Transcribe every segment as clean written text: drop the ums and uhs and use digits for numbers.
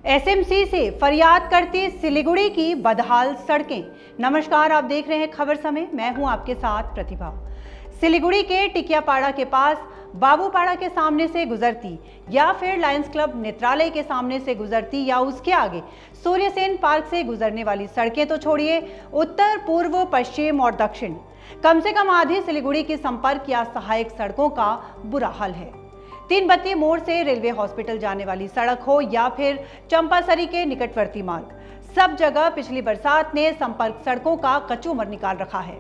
SMC से फरियाद करती सिलीगुड़ी की बदहाल सड़कें। नमस्कार, आप देख रहे हैं खबर समय। मैं हूं आपके साथ प्रतिभा। सिलीगुड़ी के टिकियापाड़ा के पास बाबूपाड़ा के सामने से गुजरती या फिर लायंस क्लब नेत्रालय के सामने से गुजरती या उसके आगे सूर्यसेन पार्क से गुजरने वाली सड़कें तो छोड़िए, उत्तर, पूर्व, पश्चिम और दक्षिण कम से कम आधी सिलीगुड़ी की संपर्क या सहायक सड़कों का बुरा हाल है। तीन बत्ती मोड़ से रेलवे हॉस्पिटल जाने वाली सड़क हो या फिर चंपासरी के निकटवर्ती मार्ग, सब जगह पिछली बरसात ने संपर्क सड़कों का कचूमर निकाल रखा है।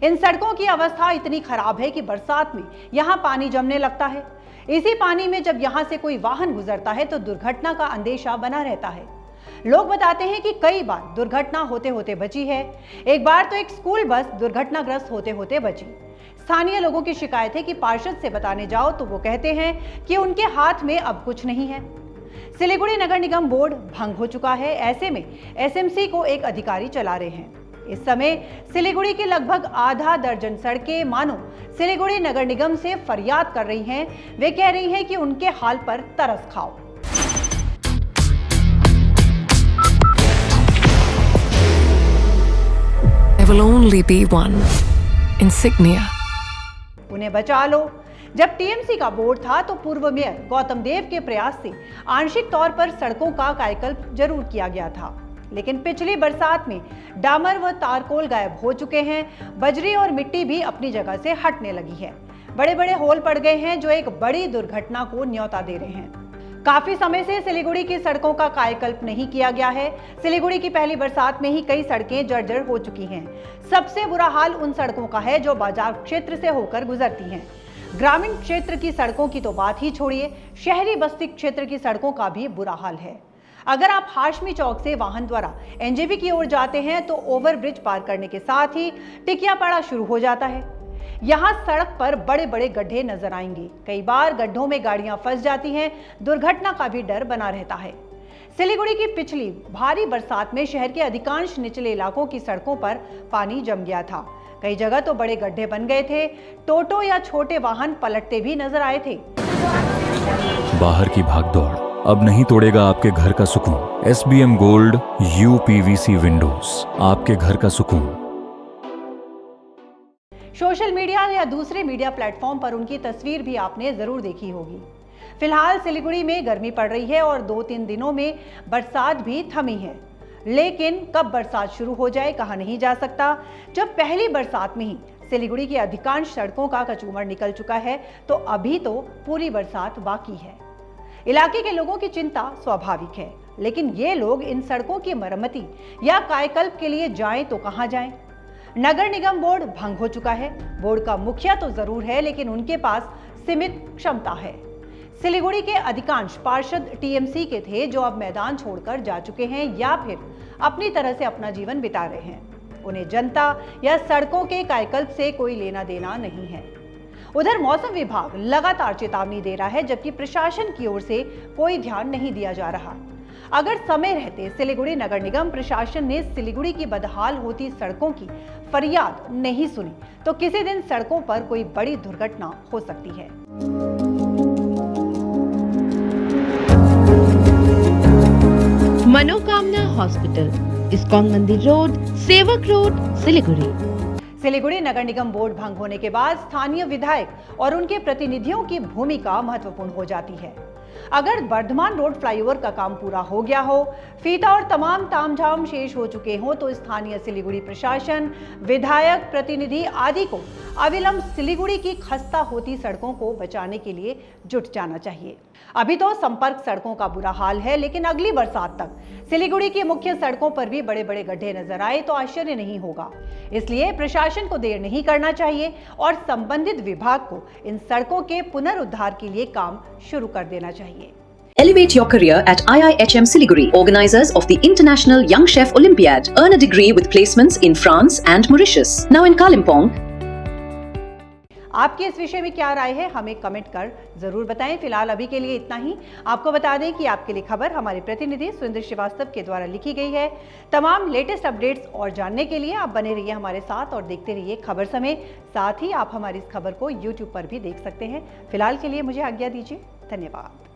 इन सड़कों की अवस्था इतनी खराब है कि बरसात में यहाँ पानी जमने लगता है। इसी पानी में जब यहाँ से कोई वाहन गुजरता है तो दुर्घटना का अंदेशा बना रहता है। लोग बताते हैं कि कई बार दुर्घटना होते होते बची है। एक बार तो एक स्कूल बस दुर्घटनाग्रस्त होते होते बची। स्थानीय लोगों की शिकायत है कि पार्षद से बताने जाओ तो वो कहते हैं कि उनके हाथ में अब कुछ नहीं है। सिलीगुड़ी नगर निगम बोर्ड भंग हो चुका है। ऐसे में एसएमसी को एक अधिकारी चला रहे हैं। इस समय सिलीगुड़ी की लगभग आधा दर्जन सड़कें मानो सिलीगुड़ी नगर निगम से फरियाद कर रही हैं। वे कह रही हैं कि उनके हाल पर तरस खाओ। There will only be one insignia. उन्हें बचा लो। जब टीएमसी का बोर्ड था तो पूर्व मेयर गौतम देव के प्रयास से आंशिक तौर पर सड़कों का कायाकल्प जरूर किया गया था, लेकिन पिछली बरसात में डामर व तारकोल गायब हो चुके हैं। बजरी और मिट्टी भी अपनी जगह से हटने लगी है। बड़े बड़े होल पड़ गए हैं जो एक बड़ी दुर्घटना को न्योता दे रहे हैं। काफी समय से सिलीगुड़ी की सड़कों का कायाकल्प नहीं किया गया है। सिलीगुड़ी की पहली बरसात में ही कई सड़कें जर्जर हो चुकी हैं। सबसे बुरा हाल उन सड़कों का है जो बाजार क्षेत्र से होकर गुजरती हैं। ग्रामीण क्षेत्र की सड़कों की तो बात ही छोड़िए, शहरी बस्ती क्षेत्र की सड़कों का भी बुरा हाल है। अगर आप हाशमी चौक से वाहन द्वारा एनजेबी की ओर जाते हैं तो ओवरब्रिज पार करने के साथ ही टिकियापाड़ा शुरू हो जाता है। यहाँ सड़क पर बड़े बड़े गड्ढे नजर आएंगे। कई बार गड्ढों में गाड़ियां फंस जाती हैं। दुर्घटना का भी डर बना रहता है। सिलीगुड़ी की पिछली भारी बरसात में शहर के अधिकांश निचले इलाकों की सड़कों पर पानी जम गया था। कई जगह तो बड़े गड्ढे बन गए थे। टोटो या छोटे वाहन पलटते भी नजर आए थे। बाहर की भागदौड़ अब नहीं तोड़ेगा आपके घर का सुकून। SBM गोल्ड UPVC विंडोज, आपके घर का सुकून। सोशल मीडिया या दूसरे मीडिया प्लेटफॉर्म पर उनकी तस्वीर भी आपने जरूर देखी होगी। फिलहाल सिलीगुड़ी में गर्मी पड़ रही है और 2-3 दिनों में बरसात भी थमी है, लेकिन कब बरसात शुरू हो जाए कहा नहीं जा सकता। जब पहली बरसात में ही सिलीगुड़ी की अधिकांश सड़कों का कचूमर निकल चुका है तो अभी तो पूरी बरसात बाकी है। इलाके के लोगों की चिंता स्वाभाविक है, लेकिन ये लोग इन सड़कों की मरम्मती या कायाकल्प के लिए जाएं तो कहां जाएं? नगर निगम बोर्ड भंग हो चुका है। बोर्ड का मुखिया तो जरूर है, लेकिन उनके पास सीमित क्षमता है। सिलीगुड़ी के अधिकांश पार्षद टीएमसी के थे जो अब मैदान छोड़कर जा चुके हैं या फिर अपनी तरह से अपना जीवन बिता रहे हैं। उन्हें जनता या सड़कों के कायाकल्प से कोई लेना देना नहीं है। उधर मौसम विभाग लगातार चेतावनी दे रहा है, जबकि प्रशासन की ओर से कोई ध्यान नहीं दिया जा रहा। अगर समय रहते सिलीगुड़ी नगर निगम प्रशासन ने सिलीगुड़ी की बदहाल होती सड़कों की फरियाद नहीं सुनी तो किसी दिन सड़कों पर कोई बड़ी दुर्घटना हो सकती है। मनोकामना हॉस्पिटल, इस्कॉन मंदिर रोड, सेवक रोड, सिलीगुड़ी। सिलीगुड़ी नगर निगम बोर्ड भंग होने के बाद स्थानीय विधायक और उनके प्रतिनिधियों की भूमिका महत्वपूर्ण हो जाती है। अगर वर्धमान रोड फ्लाईओवर का काम पूरा हो गया हो, फीता और तमाम तामझाम शेष हो चुके हों तो स्थानीय सिलीगुड़ी प्रशासन, विधायक, प्रतिनिधि आदि को अविलंब सिलीगुड़ी की खस्ता होती सड़कों को बचाने के लिए जुट जाना चाहिए। अभी तो संपर्क सड़कों का बुरा हाल है, लेकिन अगली बरसात तक सिलीगुड़ी की मुख्य सड़कों पर भी बड़े बड़े गड्ढे नजर आए तो आश्चर्य नहीं होगा। इसलिए प्रशासन को देर नहीं करना चाहिए और संबंधित विभाग को इन सड़कों के पुनरुद्धार के लिए काम शुरू कर देना चाहिए। Elevate your career at IIHM Siliguri, organizers of the International Young Chef Olympiad. Earn a degree with placements in France and Mauritius. Now in Kalimpong. आपकी इस विषय में क्या राय है, हमें कमेंट कर जरूर बताएं। फिलहाल अभी के लिए इतना ही। आपको बता दें कि आपके लिए खबर हमारे प्रतिनिधि सुरेंद्र श्रीवास्तव के द्वारा लिखी गई है। तमाम लेटेस्ट अपडेट्स और जानने के लिए आप बने रहिए हमारे साथ और देखते रहिए खबर समय। साथ ही आप हमारी इस खबर को YouTube पर भी देख सकते हैं। फिलहाल के लिए मुझे आज्ञा दीजिए। धन्यवाद।